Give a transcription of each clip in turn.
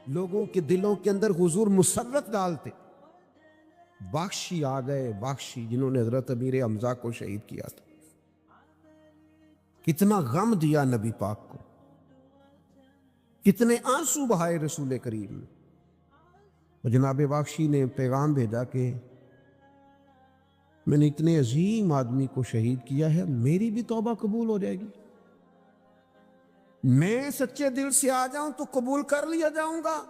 لوگوں کے دلوں کے اندر حضور مسرت ڈالتے. بخشی آ گئے، بخشی جنہوں نے حضرت امیر حمزہ کو شہید کیا تھا. کتنا غم دیا نبی پاک کو، کتنے آنسو بہائے رسول کریم نے. اور جناب بخشی نے پیغام بھیجا کہ میں نے اتنے عظیم آدمی کو شہید کیا ہے، میری بھی توبہ قبول ہو جائے گی. میں سچے دل سے آ جاؤں تو قبول کر لیا جاؤں گا.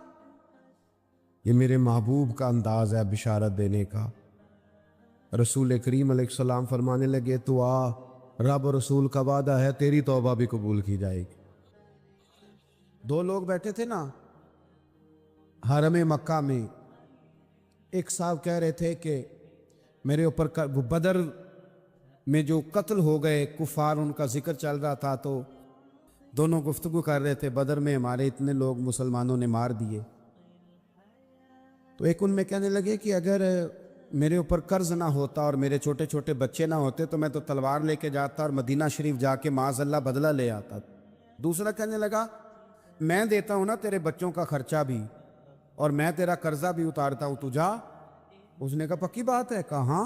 یہ میرے محبوب کا انداز ہے بشارت دینے کا. رسول کریم علیہ السلام فرمانے لگے تو آ، رب و رسول کا وعدہ ہے تیری توبہ بھی قبول کی جائے گی. دو لوگ بیٹھے تھے نا حرم مکہ میں. ایک صاحب کہہ رہے تھے کہ میرے اوپر بدر میں جو قتل ہو گئے کفار، ان کا ذکر چل رہا تھا، تو دونوں گفتگو کر رہے تھے بدر میں ہمارے اتنے لوگ مسلمانوں نے مار دیے. تو ایک ان میں کہنے لگے کہ اگر میرے اوپر قرض نہ ہوتا اور میرے چھوٹے چھوٹے بچے نہ ہوتے تو میں تو تلوار لے کے جاتا اور مدینہ شریف جا کے معاذ اللہ بدلہ لے آتا. دوسرا کہنے لگا میں دیتا ہوں نا تیرے بچوں کا خرچہ بھی، اور میں تیرا قرضہ بھی اتارتا ہوں، تو جا. اس نے کہا پکی بات ہے؟ کہا ہاں،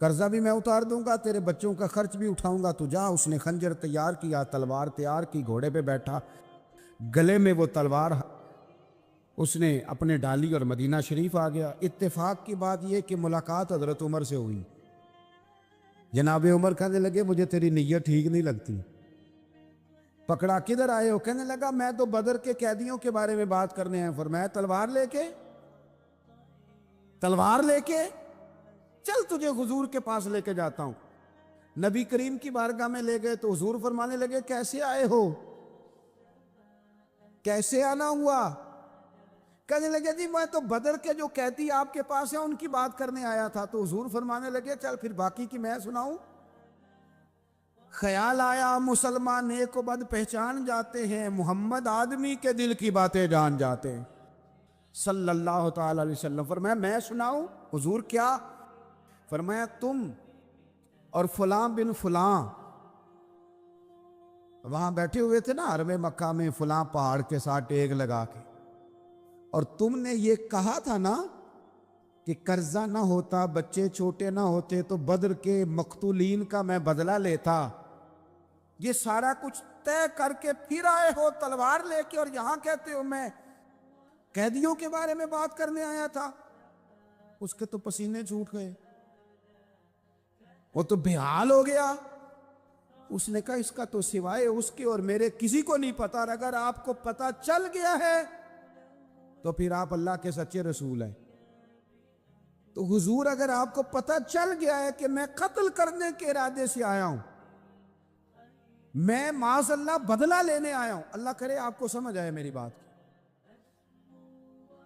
قرضہ بھی میں اتار دوں گا، تیرے بچوں کا خرچ بھی اٹھاؤں گا، تو جا. اس نے خنجر تیار کیا، تلوار تیار کی، گھوڑے پہ بیٹھا، گلے میں وہ تلوار اس نے اپنے ڈالی اور مدینہ شریف آ گیا. اتفاق کی بات یہ کہ ملاقات حضرت عمر سے ہوئی. جناب عمر کہنے لگے مجھے تیری نیت ٹھیک نہیں لگتی. پکڑا کدھر آئے ہو؟ کہنے لگا میں تو بدر کے قیدیوں کے بارے میں بات کرنے ہیں. فرمایا تلوار لے کے چل تجھے حضور کے پاس لے کے جاتا ہوں. نبی کریم کی بارگاہ میں لے گئے تو حضور فرمانے لگے کیسے آئے ہو، کیسے آنا ہوا؟ کہنے لگے جی میں تو بدر کے جو قیدی آپ کے پاس ہیں ان کی بات کرنے آیا تھا. تو حضور فرمانے لگے چل پھر باقی کی میں سناؤں. خیال آیا مسلمان نیک و بد پہچان جاتے ہیں، محمد آدمی کے دل کی باتیں جان جاتے ہیں صلی اللہ تعالی علیہ وسلم. فرمایا میں سناؤں؟ حضور کیا؟ فرمایا تم اور فلاں بن فلاں وہاں بیٹھے ہوئے تھے نا حرم مکہ میں فلاں پہاڑ کے ساتھ ٹیک لگا کے، اور تم نے یہ کہا تھا نا کہ قرضہ نہ ہوتا، بچے چھوٹے نہ ہوتے تو بدر کے مقتولین کا میں بدلہ لیتا. یہ سارا کچھ طے کر کے پھر آئے ہو تلوار لے کے، اور یہاں کہتے ہو میں قیدیوں کے بارے میں بات کرنے آیا تھا. اس کے تو پسینے چھوٹ گئے، وہ تو بے حال ہو گیا. اس نے کہا اس کا تو سوائے اس کے اور میرے کسی کو نہیں پتا، اور اگر آپ کو پتا چل گیا ہے تو پھر آپ اللہ کے سچے رسول ہیں. تو حضور اگر آپ کو پتا چل گیا ہے کہ میں قتل کرنے کے ارادے سے آیا ہوں، میں معاذ اللہ بدلہ لینے آیا ہوں، اللہ کرے آپ کو سمجھ آئے میری بات کی.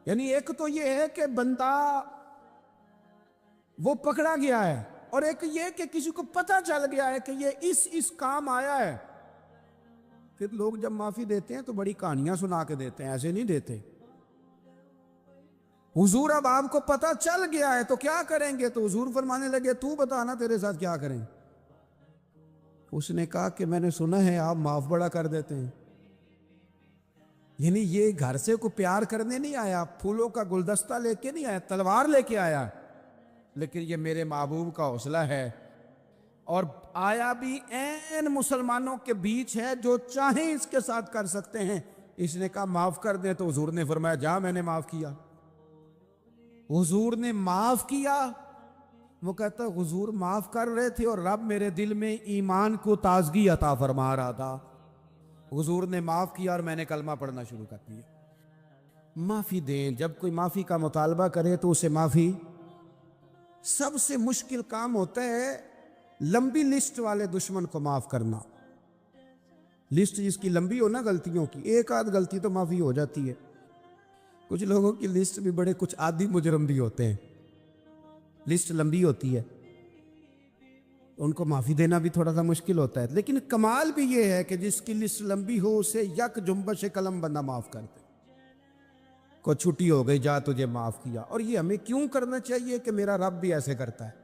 یعنی ایک تو یہ ہے کہ بندہ وہ پکڑا گیا ہے، اور ایک یہ کہ کسی کو پتا چل گیا ہے کہ یہ اس کام آیا ہے. پھر لوگ جب معافی دیتے ہیں تو بڑی کہانیاں سنا کے دیتے ہیں، ایسے نہیں دیتے. حضور اب آپ کو پتا چل گیا ہے تو کیا کریں گے؟ تو حضور فرمانے لگے تو بتانا تیرے ساتھ کیا کریں. اس نے کہا کہ میں نے سنا ہے آپ معاف بڑا کر دیتے ہیں. یعنی یہ گھر سے کو پیار کرنے نہیں آیا، پھولوں کا گلدستہ لے کے نہیں آیا، تلوار لے کے آیا. لیکن یہ میرے محبوب کا حوصلہ ہے، اور آیا بھی این مسلمانوں کے بیچ ہے، جو چاہیں اس کے ساتھ کر سکتے ہیں. اس نے کہا معاف کر دیں، تو حضور نے فرمایا جا میں نے معاف کیا. حضور نے معاف کیا. وہ کہتا حضور معاف کر رہے تھے اور رب میرے دل میں ایمان کو تازگی عطا فرما رہا تھا. حضور نے معاف کیا اور میں نے کلمہ پڑھنا شروع کر دیا. معافی دیں، جب کوئی معافی کا مطالبہ کرے تو اسے معافی. سب سے مشکل کام ہوتا ہے لمبی لسٹ والے دشمن کو معاف کرنا. لسٹ جس کی لمبی ہو نا غلطیوں کی، ایک آدھ غلطی تو معافی ہو جاتی ہے. کچھ لوگوں کی لسٹ بھی بڑے کچھ عادی مجرم بھی ہوتے ہیں، لسٹ لمبی ہوتی ہے، ان کو معافی دینا بھی تھوڑا سا مشکل ہوتا ہے. لیکن کمال بھی یہ ہے کہ جس کی لسٹ لمبی ہو اسے یک جنبش قلم بندہ معاف کر دے. کو چھٹی ہو گئی، جا تجھے معاف کیا. اور یہ ہمیں کیوں کرنا چاہیے کہ میرا رب بھی ایسے کرتا ہے،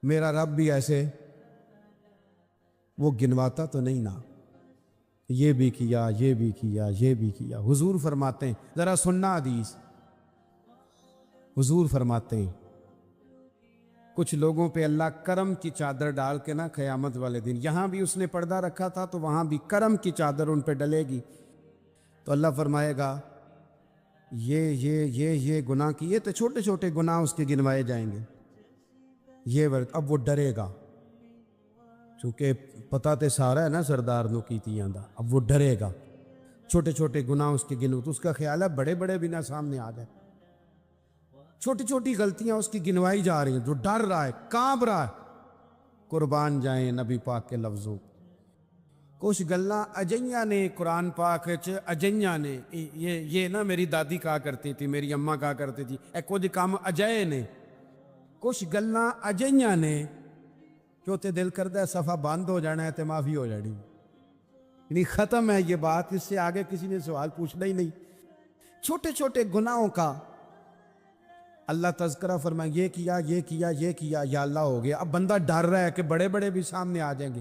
میرا رب بھی ایسے وہ گنواتا تو نہیں نا. یہ بھی کیا، یہ بھی کیا، یہ بھی کیا۔ حضور فرماتے ہیں، ذرا سننا حدیث، حضور فرماتے ہیں کچھ لوگوں پہ اللہ کرم کی چادر ڈال کے نا قیامت والے دن، یہاں بھی اس نے پردہ رکھا تھا تو وہاں بھی کرم کی چادر ان پہ ڈلے گی، تو اللہ فرمائے گا یہ گناہ کیے تو چھوٹے چھوٹے گناہ اس کے گنوائے جائیں گے، یہ اب وہ ڈرے گا، چونکہ پتہ تے سارا ہے نا سردار نو کیتی آندا، اب وہ ڈرے گا، چھوٹے چھوٹے گناہ اس کے گنو، تو اس کا خیال ہے بڑے بڑے بھی نہ سامنے آ جائے، چھوٹی چھوٹی غلطیاں اس کی گنوائی جا رہی ہیں، جو ڈر رہا ہے، کانپ رہا ہے۔ قربان جائیں نبی پاک کے لفظوں، کچھ گلاں اجیاں نے قرآن پاک اجیاں نے، یہ نا میری دادی کہا کرتی تھی، میری اماں کہا کرتی تھی، اے کچھ کام اجائے نے، کچھ گلاں اجیاں نے جو تے دل کردہ ہے صفحہ بند ہو جانا ہے تے معافی ہو جانی، یعنی ختم ہے یہ بات، اس سے آگے کسی نے سوال پوچھنا ہی نہیں۔ چھوٹے چھوٹے گناہوں کا اللہ تذکرہ فرمائے، یہ کیا یہ کیا یہ کیا، یا اللہ ہو گیا، اب بندہ ڈر رہا ہے کہ بڑے بڑے بھی سامنے آ جائیں گے،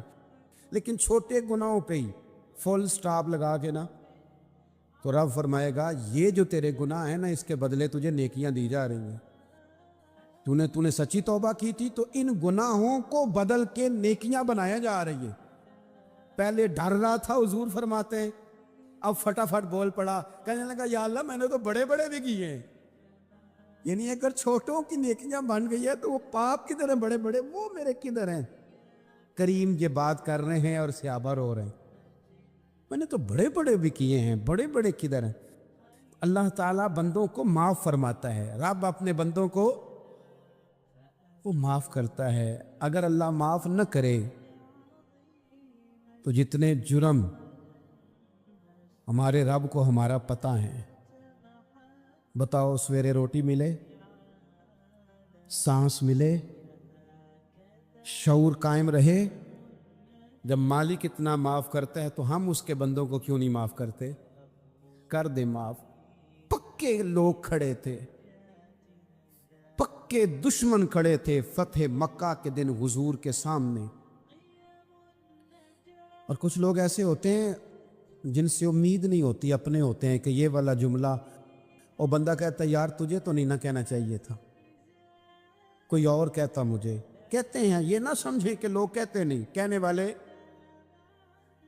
لیکن چھوٹے گناہوں پہ ہی فل سٹاپ لگا کے نا، تو رب فرمائے گا یہ جو تیرے گناہ ہیں نا اس کے بدلے تجھے نیکیاں دی جا رہی ہیں، تو نے سچی توبہ کی تھی تو ان گناہوں کو بدل کے نیکیاں بنایا جا رہی ہے۔ پہلے ڈر رہا تھا، حضور فرماتے ہیں، اب فٹافٹ بول پڑا، کہنے لگا یا اللہ میں نے تو بڑے بڑے بھی کیے ہیں، یعنی اگر چھوٹوں کی نیکیاں بن گئی ہے تو وہ پاپ کدھر ہیں بڑے بڑے، وہ میرے کدھر ہیں۔ کریم یہ بات کر رہے ہیں اور صحابہ رو رہے ہیں، میں نے تو بڑے بڑے بھی کیے ہیں، بڑے بڑے کدھر ہیں۔ اللہ تعالیٰ بندوں کو معاف فرماتا ہے، رب اپنے بندوں کو وہ معاف کرتا ہے۔ اگر اللہ معاف نہ کرے تو جتنے جرم ہمارے رب کو ہمارا پتہ ہے، بتاؤ سویرے روٹی ملے، سانس ملے، شعور قائم رہے، جب مالک اتنا معاف کرتا ہے تو ہم اس کے بندوں کو کیوں نہیں معاف کرتے؟ کر دے معاف۔ پکے لوگ کھڑے تھے، پکے دشمن کھڑے تھے فتح مکہ کے دن حضور کے سامنے، اور کچھ لوگ ایسے ہوتے ہیں جن سے امید نہیں ہوتی، اپنے ہوتے ہیں کہ یہ والا جملہ، اور بندہ کہتا ہے یار تجھے تو نہیں نہ کہنا چاہیے تھا، کوئی اور کہتا مجھے، کہتے ہیں، یہ نہ سمجھیں کہ لوگ کہتے نہیں، کہنے والے،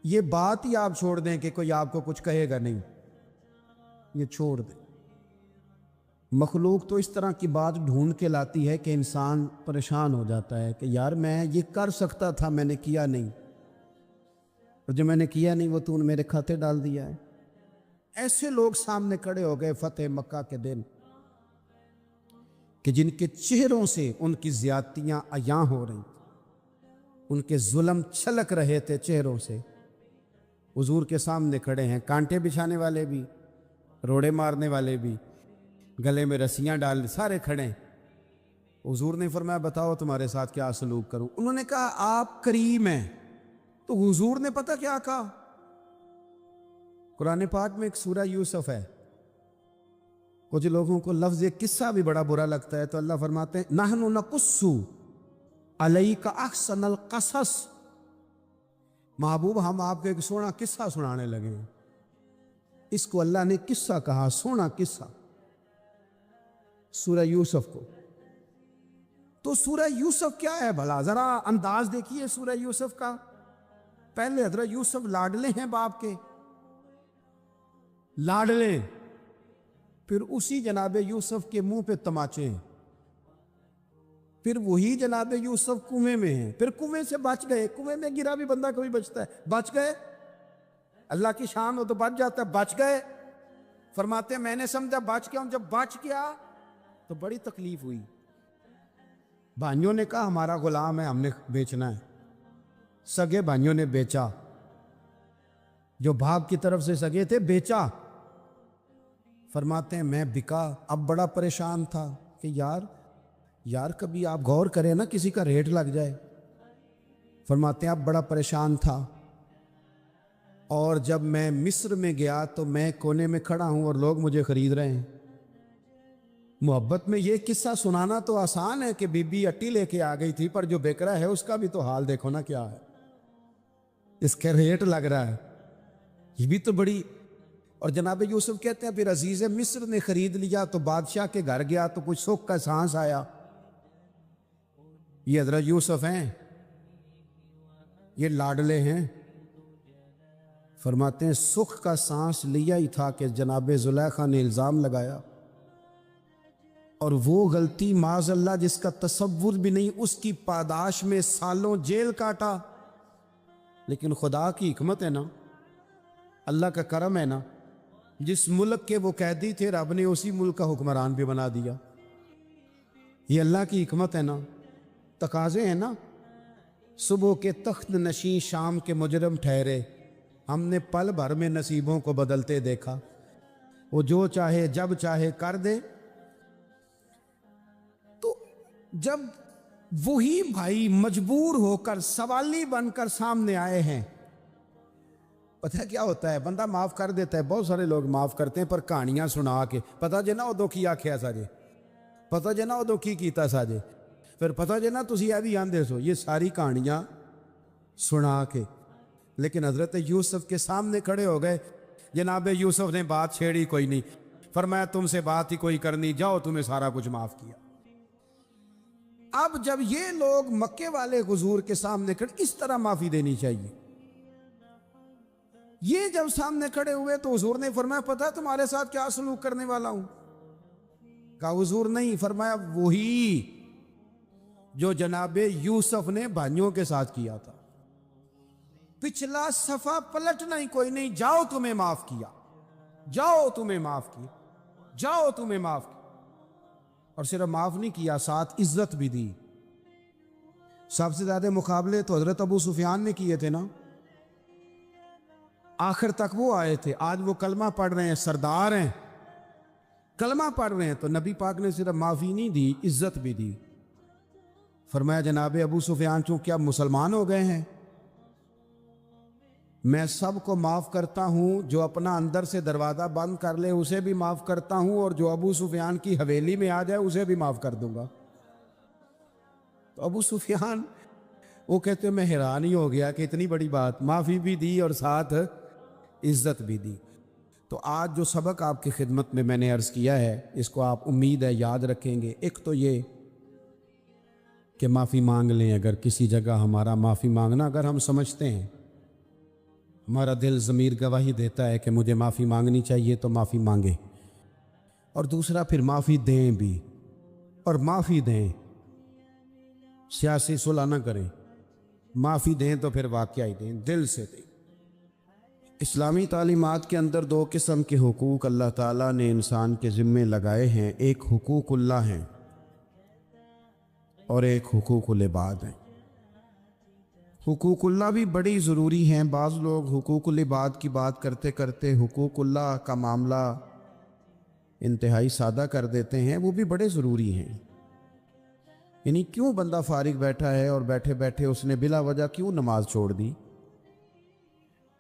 یہ بات ہی آپ چھوڑ دیں کہ کوئی آپ کو کچھ کہے گا نہیں، یہ چھوڑ دیں۔ مخلوق تو اس طرح کی بات ڈھونڈ کے لاتی ہے کہ انسان پریشان ہو جاتا ہے کہ یار میں یہ کر سکتا تھا، میں نے کیا نہیں، اور جو میں نے کیا نہیں وہ تو نے میرے کھاتے ڈال دیا ہے۔ ایسے لوگ سامنے کھڑے ہو گئے فتح مکہ کے دن کہ جن کے چہروں سے ان کی زیادتیاں عیاں ہو رہی، ان کے ظلم چھلک رہے تھے چہروں سے، حضور کے سامنے کھڑے ہیں، کانٹے بچھانے والے بھی، روڑے مارنے والے بھی، گلے میں رسیاں ڈال، سارے کھڑے ہیں۔ حضور نے فرمایا بتاؤ تمہارے ساتھ کیا سلوک کروں؟ انہوں نے کہا آپ کریم ہیں، تو حضور نے پتہ کیا کہا؟ قرآن پاک میں ایک سورہ یوسف ہے، کچھ لوگوں کو لفظ قصہ بھی بڑا برا لگتا ہے، تو اللہ فرماتے ہیں نحن نقص علیک احسن القصص، محبوب ہم آپ کو ایک سونا قصہ سنانے لگے ہیں۔ اس کو اللہ نے قصہ کہا، سونا قصہ، سورہ یوسف کو۔ تو سورہ یوسف کیا ہے بھلا؟ ذرا انداز دیکھیے سورہ یوسف کا۔ پہلے حضرت یوسف لاڈلے ہیں باپ کے، لاڈلے، پھر اسی جناب یوسف کے منہ پہ تماچے ہیں، پھر وہی جناب یوسف کنویں میں ہیں، پھر کنویں سے بچ گئے، کنویں میں گرا بھی بندہ کبھی بچتا ہے، بچ گئے، اللہ کی شان ہو تو بچ جاتا ہے، بچ گئے، فرماتے ہیں میں نے سمجھا بچ گیا ہوں، جب بچ گیا تو بڑی تکلیف ہوئی، بھائیوں نے کہا ہمارا غلام ہے، ہم نے بیچنا ہے، سگے بھائیوں نے بیچا، جو باپ کی طرف سے سگے تھے بیچا۔ فرماتے ہیں میں بکا، اب بڑا پریشان تھا کہ یار کبھی آپ غور کریں نا کسی کا ریٹ لگ جائے۔ فرماتے ہیں اب بڑا پریشان تھا، اور جب میں مصر میں گیا تو میں کونے میں کھڑا ہوں اور لوگ مجھے خرید رہے ہیں۔ محبت میں یہ قصہ سنانا تو آسان ہے کہ بی بی اٹی لے کے آ گئی تھی، پر جو بیکرا ہے اس کا بھی تو حال دیکھو نا کیا ہے، اس کے ریٹ لگ رہا ہے۔ یہ بھی تو بڑی. اور جناب یوسف کہتے ہیں پھر عزیز مصر نے خرید لیا تو بادشاہ کے گھر گیا تو کچھ سکھ کا سانس آیا. یہ حضرت یوسف ہیں, یہ لاڈلے ہیں. فرماتے ہیں سکھ کا سانس لیا ہی تھا کہ جناب زلیخا نے الزام لگایا, اور وہ غلطی معاذ اللہ جس کا تصور بھی نہیں, اس کی پاداش میں سالوں جیل کاٹا. لیکن خدا کی حکمت ہے نا, اللہ کا کرم ہے نا, جس ملک کے وہ قیدی تھے رب نے اسی ملک کا حکمران بھی بنا دیا. یہ اللہ کی حکمت ہے نا, تقاضے ہیں نا. صبح کے تخت نشین شام کے مجرم ٹھہرے, ہم نے پل بھر میں نصیبوں کو بدلتے دیکھا. وہ جو چاہے جب چاہے کر دے. تو جب وہی بھائی مجبور ہو کر سوالی بن کر سامنے آئے ہیں, پتہ کیا ہوتا ہے, بندہ معاف کر دیتا ہے. بہت سارے لوگ معاف کرتے ہیں پر کہانیاں سنا کے, پتہ جے نا ادو کی آکھیا ساجے, پتہ جے نا ادو کی کیتا ساجے, پھر پتہ جے نا تسی اے بھی آندے سو. یہ ساری کہانیاں سنا کے. لیکن حضرت یوسف کے سامنے کھڑے ہو گئے. جناب یوسف نے بات چھیڑی کوئی نہیں, فرمایا تم سے بات ہی کوئی کرنی, جاؤ تمہیں سارا کچھ معاف کیا. اب جب یہ لوگ مکے والے حضور کے سامنے کھڑے, اس طرح معافی دینی چاہیے. یہ جب سامنے کھڑے ہوئے تو حضور نے فرمایا پتہ ہے تمہارے ساتھ کیا سلوک کرنے والا ہوں؟ کہا حضور نہیں. فرمایا وہی جو جناب یوسف نے بھائیوں کے ساتھ کیا تھا. پچھلا صفحہ پلٹنا ہی کوئی نہیں, جاؤ تمہیں معاف کیا, جاؤ تمہیں معاف کیا, جاؤ تمہیں معاف کیا. اور صرف معاف نہیں کیا, ساتھ عزت بھی دی. سب سے زیادہ مقابلے تو حضرت ابو سفیان نے کیے تھے نا, آخر تک وہ آئے تھے. آج وہ کلمہ پڑھ رہے ہیں, سردار ہیں, کلمہ پڑھ رہے ہیں, تو نبی پاک نے صرف معافی نہیں دی, عزت بھی دی. فرمایا جناب ابو سفیان چونکہ اب مسلمان ہو گئے ہیں, میں سب کو معاف کرتا ہوں. جو اپنا اندر سے دروازہ بند کر لے اسے بھی معاف کرتا ہوں, اور جو ابو سفیان کی حویلی میں آ جائے اسے بھی معاف کر دوں گا. تو ابو سفیان وہ کہتے ہیں میں حیران ہی ہو گیا کہ اتنی بڑی بات, معافی بھی دی اور ساتھ عزت بھی دی. تو آج جو سبق آپ کی خدمت میں نے عرض کیا ہے, اس کو آپ امید ہے یاد رکھیں گے. ایک تو یہ کہ معافی مانگ لیں. اگر کسی جگہ ہمارا معافی مانگنا اگر ہم سمجھتے ہیں, ہمارا دل ضمیر گواہی دیتا ہے کہ مجھے معافی مانگنی چاہیے, تو معافی مانگیں. اور دوسرا پھر معافی دیں بھی, اور معافی دیں, سیاسی صلح نہ کریں. معافی دیں تو پھر واقعی دیں, دل سے دیں. اسلامی تعلیمات کے اندر دو قسم کے حقوق اللہ تعالیٰ نے انسان کے ذمے لگائے ہیں. ایک حقوق اللہ ہیں اور ایک حقوق العباد ہیں. حقوق اللہ بھی بڑی ضروری ہیں. بعض لوگ حقوق العباد کی بات کرتے کرتے حقوق اللہ کا معاملہ انتہائی سادہ کر دیتے ہیں. وہ بھی بڑے ضروری ہیں. یعنی کیوں بندہ فارغ بیٹھا ہے اور بیٹھے بیٹھے اس نے بلا وجہ کیوں نماز چھوڑ دی؟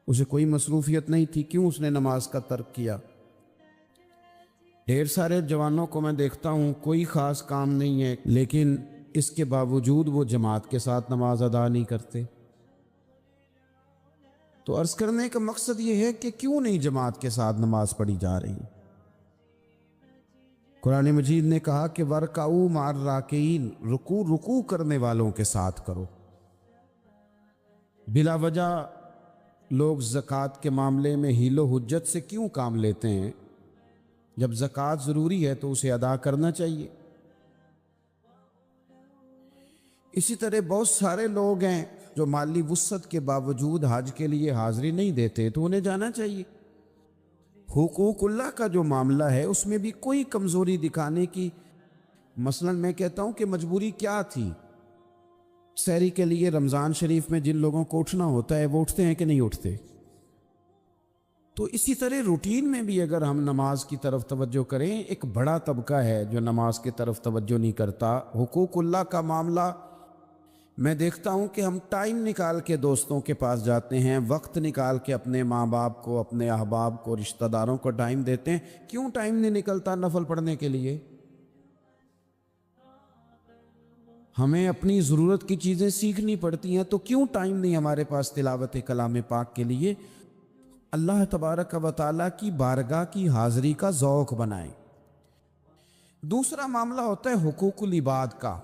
اسے کوئی مصروفیت نہیں تھی, کیوں اس نے نماز کا ترک کیا؟ ڈھیر سارے جوانوں کو میں دیکھتا ہوں کوئی خاص کام نہیں ہے, لیکن اس کے باوجود وہ جماعت کے ساتھ نماز ادا نہیں کرتے. تو عرض کرنے کا مقصد یہ ہے کہ کیوں نہیں جماعت کے ساتھ نماز پڑھی جا رہی؟ قرآن مجید نے کہا کہ وَرْكَعُوا مَعَ الرَّاكِعِينَ, رکوع کرنے والوں کے ساتھ کرو. بلا وجہ لوگ زکوٰۃ کے معاملے میں حیل و حجت سے کیوں کام لیتے ہیں؟ جب زکوٰۃ ضروری ہے تو اسے ادا کرنا چاہیے. اسی طرح بہت سارے لوگ ہیں جو مالی وسعت کے باوجود حج کے لیے حاضری نہیں دیتے, تو انہیں جانا چاہیے. حقوق اللہ کا جو معاملہ ہے اس میں بھی کوئی کمزوری دکھانے کی, مثلا میں کہتا ہوں کہ مجبوری کیا تھی؟ سحری کے لیے رمضان شریف میں جن لوگوں کو اٹھنا ہوتا ہے وہ اٹھتے ہیں کہ نہیں اٹھتے؟ تو اسی طرح روٹین میں بھی اگر ہم نماز کی طرف توجہ کریں, ایک بڑا طبقہ ہے جو نماز کی طرف توجہ نہیں کرتا. حقوق اللہ کا معاملہ میں دیکھتا ہوں کہ ہم ٹائم نکال کے دوستوں کے پاس جاتے ہیں, وقت نکال کے اپنے ماں باپ کو, اپنے احباب کو, رشتہ داروں کو ٹائم دیتے ہیں. کیوں ٹائم نہیں نکلتا نفل پڑھنے کے لیے؟ ہمیں اپنی ضرورت کی چیزیں سیکھنی پڑتی ہیں, تو کیوں ٹائم نہیں ہمارے پاس تلاوت کلام پاک کے لیے؟ اللہ تبارک و تعالیٰ کی بارگاہ کی حاضری کا ذوق بنائیں۔ دوسرا معاملہ ہوتا ہے حقوق العباد کا۔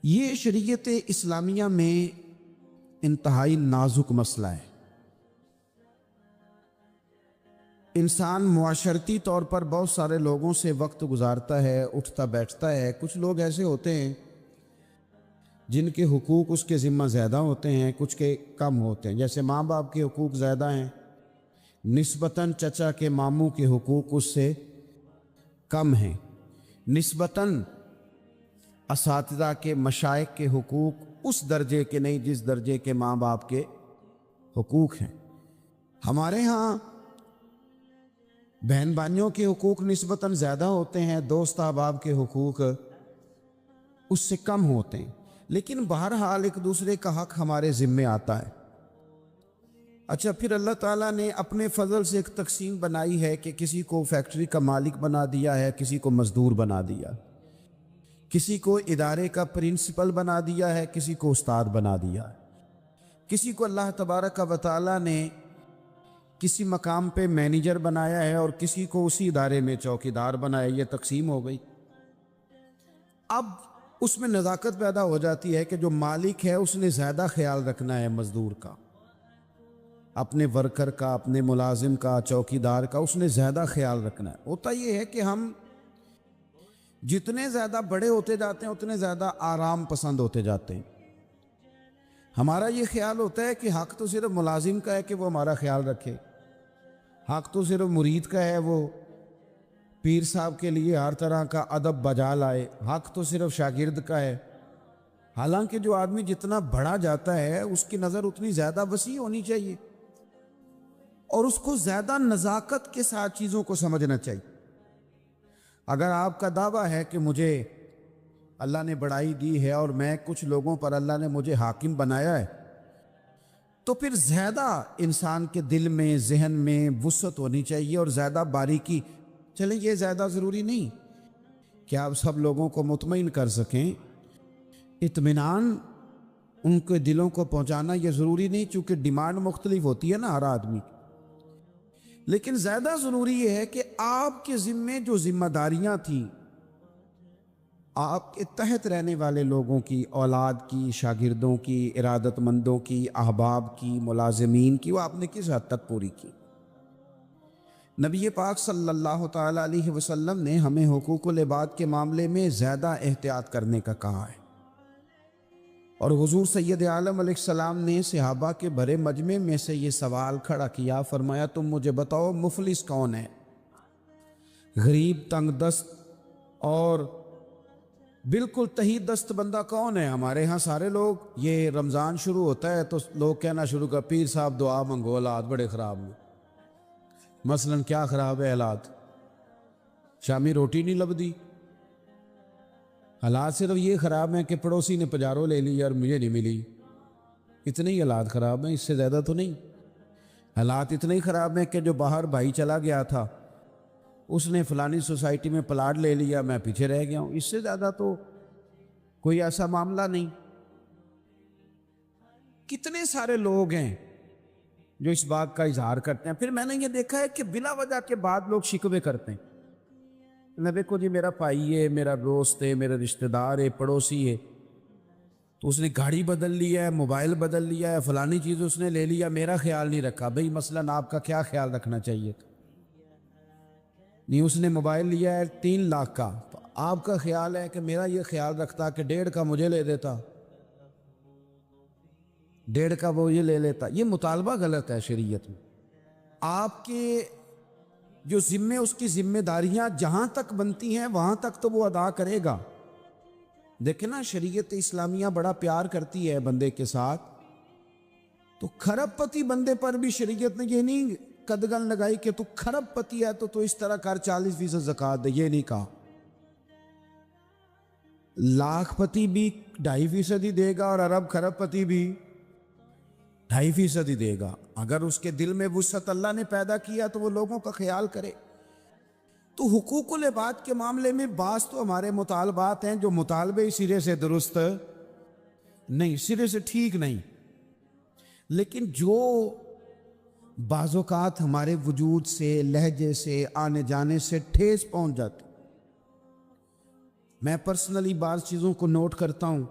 یہ شریعت اسلامیہ میں انتہائی نازک مسئلہ ہے۔ انسان معاشرتی طور پر بہت سارے لوگوں سے وقت گزارتا ہے، اٹھتا بیٹھتا ہے۔ کچھ لوگ ایسے ہوتے ہیں جن کے حقوق اس کے ذمہ زیادہ ہوتے ہیں، کچھ کے کم ہوتے ہیں۔ جیسے ماں باپ کے حقوق زیادہ ہیں نسبتاً، چچا کے ماموں کے حقوق اس سے کم ہیں نسبتاً، اساتذہ کے مشائخ کے حقوق اس درجے کے نہیں جس درجے کے ماں باپ کے حقوق ہیں۔ ہمارے ہاں بہن بھائیوں کے حقوق نسبتاً زیادہ ہوتے ہیں، دوست احباب کے حقوق اس سے کم ہوتے ہیں، لیکن بہرحال ایک دوسرے کا حق ہمارے ذمے آتا ہے۔ اچھا، پھر اللہ تعالیٰ نے اپنے فضل سے ایک تقسیم بنائی ہے کہ کسی کو فیکٹری کا مالک بنا دیا ہے، کسی کو مزدور بنا دیا، کسی کو ادارے کا پرنسپل بنا دیا ہے، کسی کو استاد بنا دیا ہے، کسی کو اللہ تبارک و تعالیٰ نے کسی مقام پہ مینیجر بنایا ہے اور کسی کو اسی ادارے میں چوکیدار بنایا۔ یہ تقسیم ہو گئی۔ اب اس میں نزاکت پیدا ہو جاتی ہے کہ جو مالک ہے اس نے زیادہ خیال رکھنا ہے مزدور کا، اپنے ورکر کا، اپنے ملازم کا، چوکیدار کا، اس نے زیادہ خیال رکھنا ہے۔ ہوتا یہ ہے کہ ہم جتنے زیادہ بڑے ہوتے جاتے ہیں اتنے زیادہ آرام پسند ہوتے جاتے ہیں۔ ہمارا یہ خیال ہوتا ہے کہ حق تو صرف ملازم کا ہے کہ وہ ہمارا خیال رکھے، حق تو صرف مرید کا ہے وہ پیر صاحب کے لیے ہر طرح کا ادب بجا لائے، حق تو صرف شاگرد کا ہے۔ حالانکہ جو آدمی جتنا بڑا جاتا ہے اس کی نظر اتنی زیادہ وسیع ہونی چاہیے اور اس کو زیادہ نزاکت کے ساتھ چیزوں کو سمجھنا چاہیے۔ اگر آپ کا دعویٰ ہے کہ مجھے اللہ نے بڑائی دی ہے اور میں کچھ لوگوں پر اللہ نے مجھے حاکم بنایا ہے، تو پھر زیادہ انسان کے دل میں، ذہن میں وسعت ہونی چاہیے اور زیادہ باریکی۔ چلیں، یہ زیادہ ضروری نہیں کہ آپ سب لوگوں کو مطمئن کر سکیں، اطمینان ان کے دلوں کو پہنچانا یہ ضروری نہیں، چونکہ ڈیمانڈ مختلف ہوتی ہے نا ہر آدمی کی۔ لیکن زیادہ ضروری یہ ہے کہ آپ کے ذمے جو ذمہ داریاں تھیں، آپ کے تحت رہنے والے لوگوں کی، اولاد کی، شاگردوں کی، ارادت مندوں کی، احباب کی، ملازمین کی، وہ آپ نے کس حد تک پوری کی؟ نبی پاک صلی اللہ تعالیٰ علیہ وسلم نے ہمیں حقوق العباد کے معاملے میں زیادہ احتیاط کرنے کا کہا ہے، اور حضور سید عالم علیہ السلام نے صحابہ کے بھرے مجمع میں سے یہ سوال کھڑا کیا، فرمایا تم مجھے بتاؤ مفلس کون ہے؟ غریب، تنگ دست اور بالکل تہی دست بندہ کون ہے؟ ہمارے ہاں سارے لوگ، یہ رمضان شروع ہوتا ہے تو لوگ کہنا شروع کر، پیر صاحب دعا منگو، حالات بڑے خراب ہیں۔ مثلا کیا خراب ہے حالات؟ شامی روٹی نہیں لبدی۔ حالات صرف یہ خراب ہیں کہ پڑوسی نے پجارو لے لی اور مجھے نہیں ملی، اتنے ہی حالات خراب ہیں، اس سے زیادہ تو نہیں۔ حالات اتنے ہی خراب ہیں کہ جو باہر بھائی چلا گیا تھا اس نے فلانی سوسائٹی میں پلاٹ لے لیا، میں پیچھے رہ گیا ہوں، اس سے زیادہ تو کوئی ایسا معاملہ نہیں۔ کتنے سارے لوگ ہیں جو اس بات کا اظہار کرتے ہیں۔ پھر میں نے یہ دیکھا ہے کہ بلا وجہ کے بعد لوگ شکوے کرتے ہیں، نہ دیکھو جی میرا بھائی ہے، میرا دوست ہے، میرا رشتہ دار ہے، پڑوسی ہے، تو اس نے گاڑی بدل لیا ہے، موبائل بدل لیا ہے، فلانی چیز اس نے لے لیا، میرا خیال نہیں رکھا۔ بھئی مثلاً آپ کا کیا خیال رکھنا چاہیے تھا؟ نہیں، اس نے موبائل لیا ہے 3 لاکھ کا، تو آپ کا خیال ہے کہ میرا یہ خیال رکھتا کہ 1.5 کا مجھے لے دیتا، 1.5 کا وہ یہ لے لیتا۔ یہ مطالبہ غلط ہے شریعت میں۔ آپ کے جو ذمے، اس کی ذمہ داریاں جہاں تک بنتی ہیں وہاں تک تو وہ ادا کرے گا۔ دیکھیں نا، شریعت اسلامیہ بڑا پیار کرتی ہے بندے کے ساتھ، تو کھرب پتی بندے پر بھی شریعت نے یہ نہیں قدغن لگائی کہ تو کھرب پتی ہے تو اس طرح کر 40% زکوٰۃ دے، یہ نہیں کہا۔ لاکھ پتی بھی 2.5% ہی دے گا اور ارب کھرب پتی بھی 2.5% ہی دے گا۔ اگر اس کے دل میں وسعت اللہ نے پیدا کیا تو وہ لوگوں کا خیال کرے۔ تو حقوق العباد کے معاملے میں بعض تو ہمارے مطالبات ہیں جو مطالبے سرے سے درست نہیں، سرے سے ٹھیک نہیں۔ لیکن جو بعض اوقات ہمارے وجود سے، لہجے سے، آنے جانے سے ٹھیس پہنچ جاتی، میں پرسنلی بعض چیزوں کو نوٹ کرتا ہوں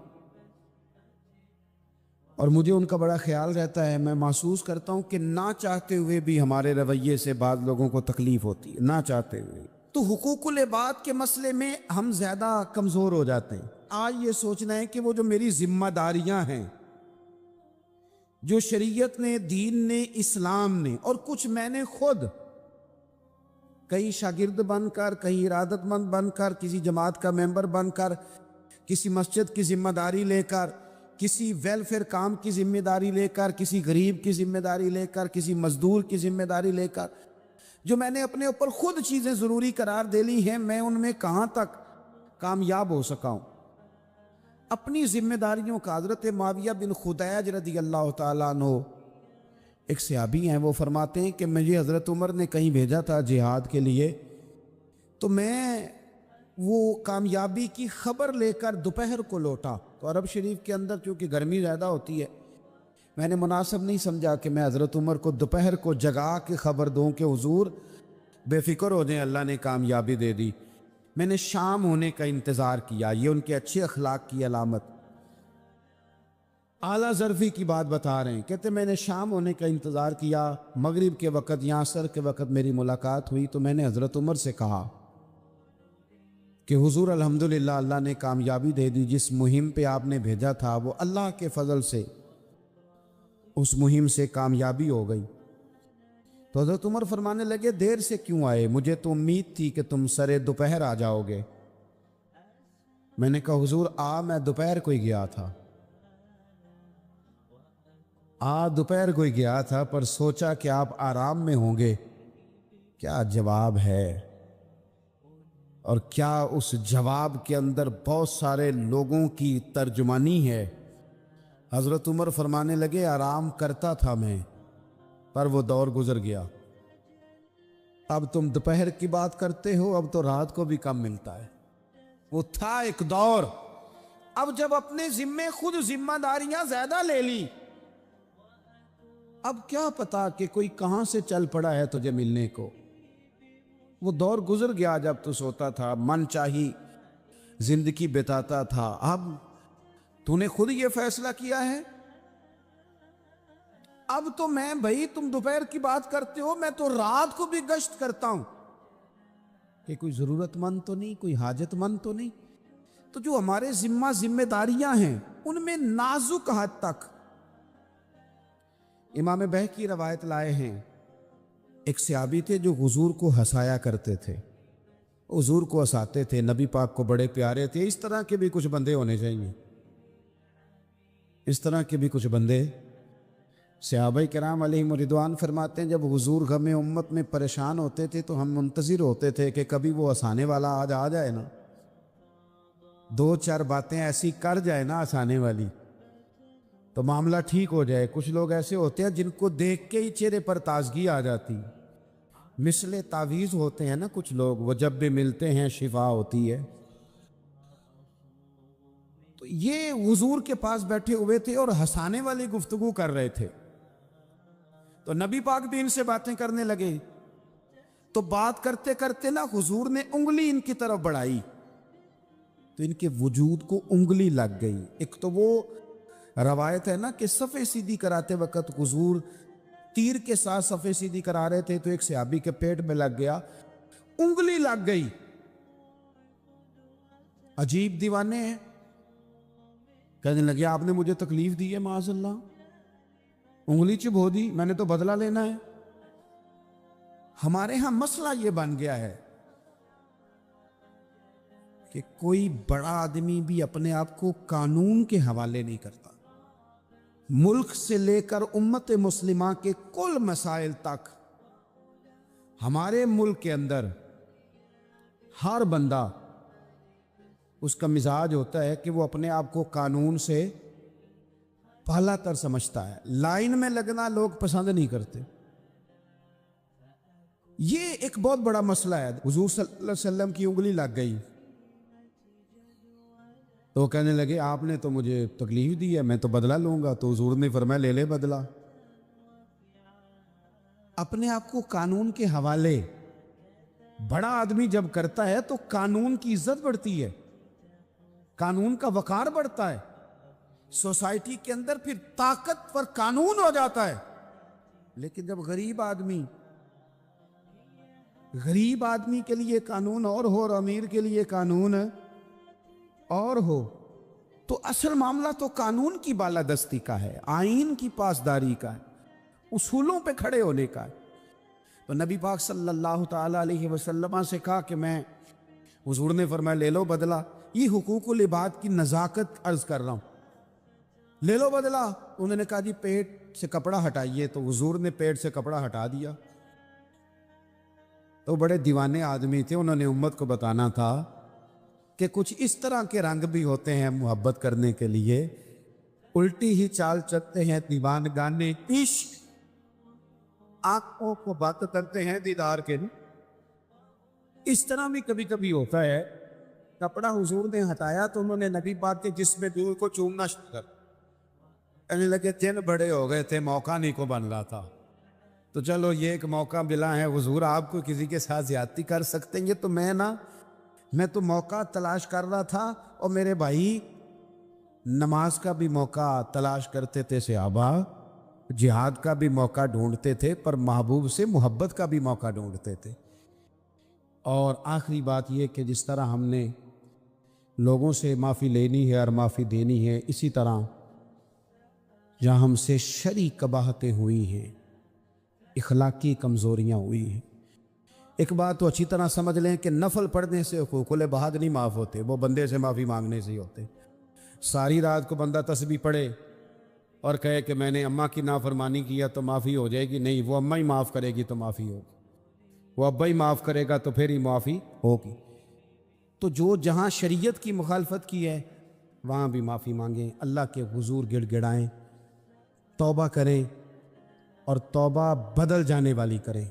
اور مجھے ان کا بڑا خیال رہتا ہے. میں محسوس کرتا ہوں کہ نہ چاہتے ہوئے بھی ہمارے رویے سے بعض لوگوں کو تکلیف ہوتی ہے، نہ چاہتے ہوئے. تو حقوق العباد کے مسئلے میں ہم زیادہ کمزور ہو جاتے ہیں. آج یہ سوچنا ہے کہ وہ جو میری ذمہ داریاں ہیں، جو شریعت نے، دین نے، اسلام نے، اور کچھ میں نے خود کہیں شاگرد بن کر، کہیں ارادت مند بن کر، کسی جماعت کا ممبر بن کر، کسی مسجد کی ذمہ داری لے کر، کسی ویلفیئر کام کی ذمہ داری لے کر، کسی غریب کی ذمہ داری لے کر، کسی مزدور کی ذمہ داری لے کر، جو میں نے اپنے اوپر خود چیزیں ضروری قرار دے لی ہیں، میں ان میں کہاں تک کامیاب ہو سکا ہوں. اپنی ذمہ داریوں کا حضرت معاویہ بن خدیج رضی اللہ تعالیٰ عنہ ایک صحابی ہیں، وہ فرماتے ہیں کہ مجھے حضرت عمر نے کہیں بھیجا تھا جہاد کے لیے، تو میں وہ کامیابی کی خبر لے کر دوپہر کو لوٹا. تو عرب شریف کے اندر چونکہ گرمی زیادہ ہوتی ہے، میں نے مناسب نہیں سمجھا کہ میں حضرت عمر کو دوپہر کو جگا کے خبر دوں کہ حضور بے فکر ہو جائیں، اللہ نے کامیابی دے دی. میں نے شام ہونے کا انتظار کیا. یہ ان کے اچھے اخلاق کی علامت. اعلیٰ ظرفی کی بات بتا رہے ہیں، کہتے میں نے شام ہونے کا انتظار کیا. مغرب کے وقت یا عصر کے وقت میری ملاقات ہوئی تو میں نے حضرت عمر سے کہا کہ حضور الحمدللہ اللہ نے کامیابی دے دی. جس مہم پہ آپ نے بھیجا تھا وہ اللہ کے فضل سے اس مہم سے کامیابی ہو گئی. تو حضرت عمر فرمانے لگے دیر سے کیوں آئے؟ مجھے تو امید تھی کہ تم سرے دوپہر آ جاؤ گے. میں نے کہا حضور میں دوپہر کو ہی گیا تھا، دوپہر کو ہی گیا تھا، پر سوچا کہ آپ آرام میں ہوں گے. کیا جواب ہے، اور کیا اس جواب کے اندر بہت سارے لوگوں کی ترجمانی ہے. حضرت عمر فرمانے لگے آرام کرتا تھا میں، پر وہ دور گزر گیا. اب تم دوپہر کی بات کرتے ہو، اب تو رات کو بھی کم ملتا ہے. وہ تھا ایک دور. اب جب اپنے ذمے خود ذمہ داریاں زیادہ لے لی، اب کیا پتا کہ کوئی کہاں سے چل پڑا ہے تجھے ملنے کو. وہ دور گزر گیا جب تو سوتا تھا، من چاہی زندگی بتاتا تھا. اب تو نے خود یہ فیصلہ کیا ہے. اب تو میں بھائی تم دوپہر کی بات کرتے ہو، میں تو رات کو بھی گشت کرتا ہوں کہ کوئی ضرورت مند تو نہیں، کوئی حاجت مند تو نہیں. تو جو ہمارے ذمہ داریاں ہیں ان میں نازک حد تک امام بہقی روایت لائے ہیں. ایک صحابی تھے جو حضور کو ہنسایا کرتے تھے، حضور کو ہنساتے تھے، نبی پاک کو بڑے پیارے تھے. اس طرح کے بھی کچھ بندے ہونے چاہیے، اس طرح کے بھی کچھ بندے. صحابہ کرام علیہم رضوان فرماتے ہیں جب حضور غم امت میں پریشان ہوتے تھے تو ہم منتظر ہوتے تھے کہ کبھی وہ ہنسانے والا آج آ جائے نا، دو چار باتیں ایسی کر جائے نا ہنسانے والی، تو معاملہ ٹھیک ہو جائے. کچھ لوگ ایسے ہوتے ہیں جن کو دیکھ کے ہی چہرے پر تازگی آ جاتی، مثل تعویذ ہوتے ہیں نا کچھ لوگ، وہ جب بھی ملتے ہیں شفا ہوتی ہے. تو یہ حضور کے پاس بیٹھے ہوئے تھے اور ہنسانے والی گفتگو کر رہے تھے. تو نبی پاک بھی ان سے باتیں کرنے لگے. تو بات کرتے کرتے نا حضور نے انگلی ان کی طرف بڑھائی تو ان کے وجود کو انگلی لگ گئی. ایک تو وہ روایت ہے نا کہ صفے سیدھی کراتے وقت حضور تیر کے ساتھ صفے سیدھی کرا رہے تھے تو ایک صحابی کے پیٹ میں لگ گیا، انگلی لگ گئی. عجیب دیوانے ہیں. کہنے لگے آپ نے مجھے تکلیف دی ہے، معاذ اللہ، انگلی چبھو دی، میں نے تو بدلہ لینا ہے. ہمارے ہاں مسئلہ یہ بن گیا ہے کہ کوئی بڑا آدمی بھی اپنے آپ کو قانون کے حوالے نہیں کرتا. ملک سے لے کر امت مسلمہ کے کل مسائل تک ہمارے ملک کے اندر ہر بندہ اس کا مزاج ہوتا ہے کہ وہ اپنے آپ کو قانون سے پہلا تر سمجھتا ہے. لائن میں لگنا لوگ پسند نہیں کرتے. یہ ایک بہت بڑا مسئلہ ہے. حضور صلی اللہ علیہ وسلم کی انگلی لگ گئی تو کہنے لگے آپ نے تو مجھے تکلیف دی ہے، میں تو بدلہ لوں گا. تو حضور نے فرمایا لے لے بدلہ. اپنے آپ کو قانون کے حوالے بڑا آدمی جب کرتا ہے تو قانون کی عزت بڑھتی ہے، قانون کا وقار بڑھتا ہے، سوسائٹی کے اندر پھر طاقتور قانون ہو جاتا ہے۔ لیکن جب غریب آدمی کے لیے قانون اور ہو اور امیر کے لیے قانون اور ہو، تو اصل معاملہ تو قانون کی بالادستی کا ہے، آئین کی پاسداری کا ہے، اصولوں پہ کھڑے ہونے کا ہے۔ تو نبی پاک صلی اللہ تعالی علیہ وسلم سے کہا کہ میں، حضور نے فرمایا لے لو بدلہ، یہ حقوق العباد کی نزاکت عرض کر رہا ہوں، لے لو بدلہ۔ انہوں نے کہا جی پیٹ سے کپڑا ہٹائیے، تو حضور نے پیٹ سے کپڑا ہٹا دیا۔ تو بڑے دیوانے آدمی تھے، انہوں نے امت کو بتانا تھا کہ کچھ اس طرح کے رنگ بھی ہوتے ہیں محبت کرنے کے لیے، الٹی ہی چال چلتے ہیں دیوان گانے عشق، آنکھوں کو بات کرتے ہیں دیدار کے لیے۔ اس طرح بھی کبھی کبھی ہوتا ہے۔ کپڑا حضور نے ہٹایا تو انہوں نے نبی پاک کے جسم دور کو چومنا شروع کر، کہنے لگے دن بڑے ہو گئے تھے، موقع نہیں کو بن رہا تھا، تو چلو یہ ایک موقع ملا ہے، حضور آپ کو کسی کے ساتھ زیادتی کر سکتے ہیں، یہ تو میں تو موقع تلاش کر رہا تھا۔ اور میرے بھائی نماز کا بھی موقع تلاش کرتے تھے صحابہ، جہاد کا بھی موقع ڈھونڈتے تھے، پر محبوب سے محبت کا بھی موقع ڈھونڈتے تھے۔ اور آخری بات یہ کہ جس طرح ہم نے لوگوں سے معافی لینی ہے اور معافی دینی ہے، اسی طرح جہاں ہم سے شرعی قباحتیں ہوئی ہیں، اخلاقی کمزوریاں ہوئی ہیں، ایک بات تو اچھی طرح سمجھ لیں کہ نفل پڑھنے سے حقوق العباد نہیں معاف ہوتے، وہ بندے سے معافی مانگنے سے ہی ہوتے۔ ساری رات کو بندہ تسبیح پڑھے اور کہے کہ میں نے اماں کی نافرمانی کیا تو معافی ہو جائے گی، نہیں، وہ اماں ہی معاف کرے گی تو معافی ہوگی، وہ ابا ہی معاف کرے گا تو پھر ہی معافی ہوگی۔ تو جو جہاں شریعت کی مخالفت کی ہے وہاں بھی معافی مانگیں، اللہ کے حضور گڑ گڑائیں، توبہ کریں، اور توبہ بدل جانے والی کریں،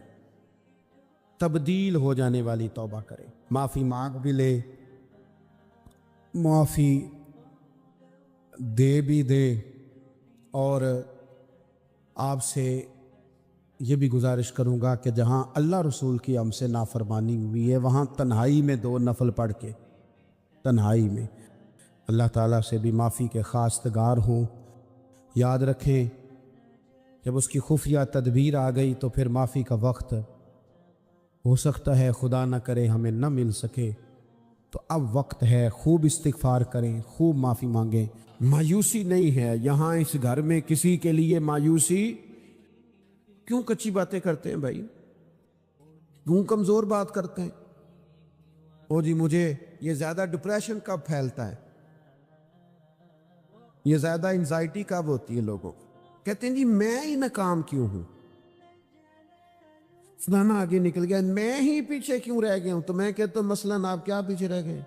تبدیل ہو جانے والی توبہ کریں، معافی مانگ بھی لے، معافی دے بھی دے۔ اور آپ سے یہ بھی گزارش کروں گا کہ جہاں اللہ رسول کی ہم سے نافرمانی ہوئی ہے وہاں تنہائی میں 2 نفل پڑھ کے، تنہائی میں اللہ تعالیٰ سے بھی معافی کے خواستگار ہوں۔ یاد رکھیں جب اس کی خفیہ تدبیر آ گئی تو پھر معافی کا وقت ہو سکتا ہے خدا نہ کرے ہمیں نہ مل سکے، تو اب وقت ہے، خوب استغفار کریں، خوب معافی مانگیں۔ مایوسی نہیں ہے یہاں اس گھر میں کسی کے لیے، مایوسی کیوں کچی باتیں کرتے ہیں بھائی، کیوں کمزور بات کرتے ہیں؟ او جی مجھے یہ زیادہ ڈپریشن کب پھیلتا ہے، یہ زیادہ انزائٹی کب ہوتی ہے لوگوں کو؟ کہتے ہیں جی میں ہی ناکام کیوں ہوں، فلانا آگے نکل گیا، میں ہی پیچھے کیوں رہ گیا ہوں؟ تو میں کہتا ہوں مثلاً آپ کیا پیچھے رہ گئے؟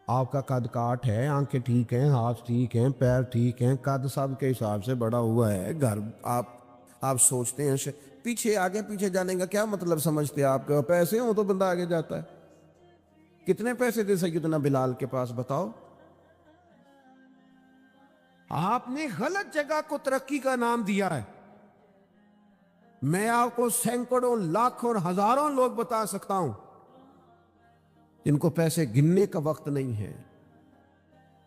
آپ کا قد کاٹ ہے، آنکھیں ٹھیک ہیں، ہاتھ ٹھیک ہیں، پیر ٹھیک ہیں، قد سب کے حساب سے بڑا ہوا ہے، گھر آپ سوچتے ہیں پیچھے آگے پیچھے جانے کا کیا مطلب سمجھتے ہیں؟ آپ کے پیسے ہوں تو بندہ آگے جاتا ہے۔ کتنے پیسے تھے سیدنا بلال کے پاس بتاؤ؟ آپ نے غلط جگہ کو ترقی کا نام دیا ہے۔ میں آپ کو سینکڑوں، لاکھوں اور ہزاروں لوگ بتا سکتا ہوں جن کو پیسے گننے کا وقت نہیں ہے،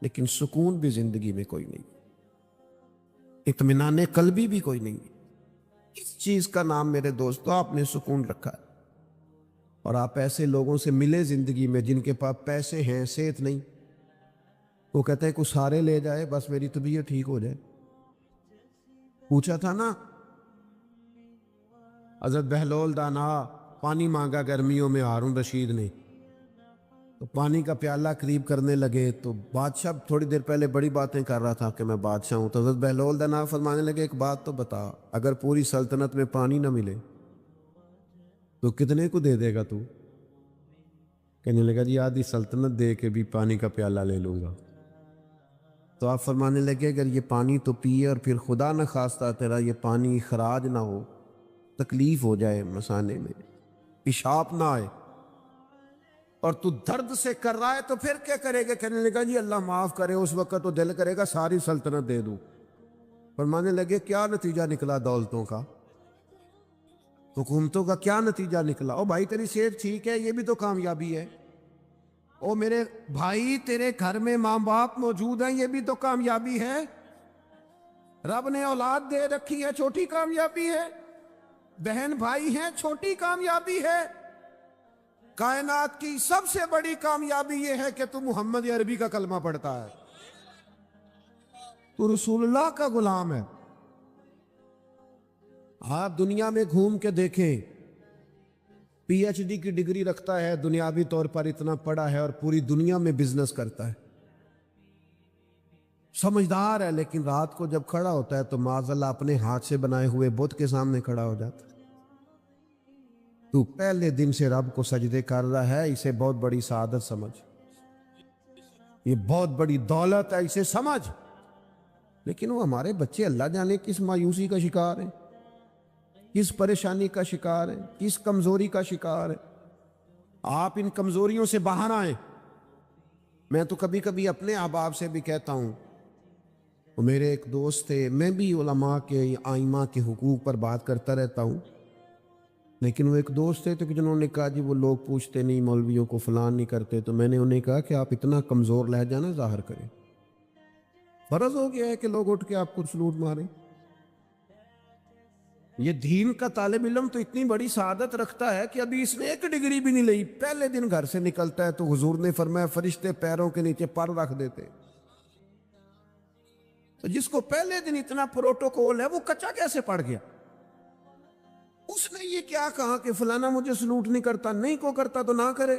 لیکن سکون بھی زندگی میں کوئی نہیں، اطمینان قلبی بھی کوئی نہیں۔ اس چیز کا نام میرے دوستو آپ نے سکون رکھا ہے۔ اور آپ ایسے لوگوں سے ملے زندگی میں جن کے پاس پیسے ہیں، صحت نہیں، وہ کہتے ہیں کچھ سارے لے جائے بس میری طبیعت ٹھیک ہو جائے۔ پوچھا تھا نا حضرت بہلول دانا، پانی مانگا گرمیوں میں ہارون رشید نے، تو پانی کا پیالہ قریب کرنے لگے تو بادشاہ تھوڑی دیر پہلے بڑی باتیں کر رہا تھا کہ میں بادشاہ ہوں، تو حضرت بہلول دانا فرمانے لگے ایک بات تو بتا، اگر پوری سلطنت میں پانی نہ ملے تو کتنے کو دے دے گا تو؟ کہنے لگا جی آدھی سلطنت دے کے بھی پانی کا پیالہ لے لوں گا۔ تو آپ فرمانے لگے اگر یہ پانی تو پیے اور پھر خدا نہ خواستہ تیرا یہ پانی خراج نہ ہو، تکلیف ہو جائے مثانے میں، پیشاب نہ آئے، اور تو درد سے کر رہا ہے تو پھر کیا کرے گا؟ کہنے لگا جی اللہ معاف کرے، اس وقت تو دل کرے گا ساری سلطنت دے دوں، فرمانے لگے کیا نتیجہ نکلا دولتوں کا، حکومتوں کا کیا نتیجہ نکلا؟ او بھائی تیری صحت ٹھیک ہے، یہ بھی تو کامیابی ہے۔ او میرے بھائی تیرے گھر میں ماں باپ موجود ہیں، یہ بھی تو کامیابی ہے۔ رب نے اولاد دے رکھی ہے، چھوٹی کامیابی ہے۔ بہن بھائی ہیں، چھوٹی کامیابی ہے۔ کائنات کی سب سے بڑی کامیابی یہ ہے کہ تو محمد عربی کا کلمہ پڑھتا ہے، تو رسول اللہ کا غلام ہے۔ آپ دنیا میں گھوم کے دیکھیں، پی ایچ ڈی کی ڈگری رکھتا ہے، دنیاوی طور پر اتنا پڑھا ہے اور پوری دنیا میں بزنس کرتا ہے، سمجھدار ہے، لیکن رات کو جب کھڑا ہوتا ہے تو معاذ اللہ اپنے ہاتھ سے بنائے ہوئے بت کے سامنے کھڑا ہو جاتا ہے۔ تو پہلے دن سے رب کو سجدے کر رہا ہے، اسے بہت بڑی سعادت سمجھ، یہ بہت بڑی دولت ہے، اسے سمجھ۔ لیکن وہ ہمارے بچے اللہ جانے کس مایوسی کا شکار ہیں، کس پریشانی کا شکار ہیں، کس کمزوری کا شکار ہیں۔ آپ ان کمزوریوں سے باہر آئیں۔ میں تو کبھی کبھی اپنے احباب سے بھی کہتا ہوں، وہ میرے ایک دوست تھے، میں بھی علماء کے آئمہ کے حقوق پر بات کرتا رہتا ہوں، لیکن وہ ایک دوست تھے تو جنہوں نے کہا جی وہ لوگ پوچھتے نہیں مولویوں کو، فلان نہیں کرتے، تو میں نے انہیں کہا کہ آپ اتنا کمزور لہجہ نہ ظاہر کریں، فرض ہو گیا ہے کہ لوگ اٹھ کے آپ کو سلوٹ ماریں۔ یہ دین کا طالب علم تو اتنی بڑی سعادت رکھتا ہے کہ ابھی اس نے ایک ڈگری بھی نہیں لئی، پہلے دن گھر سے نکلتا ہے تو حضور نے فرمایا فرشتے پیروں کے نیچے پر رکھ دیتے۔ تو جس کو پہلے دن اتنا پروٹوکول ہے وہ کچا کیسے پڑ گیا؟ اس نے یہ کیا کہا کہ فلانا مجھے سلوٹ نہیں کرتا، نہیں کو کرتا تو نہ کرے۔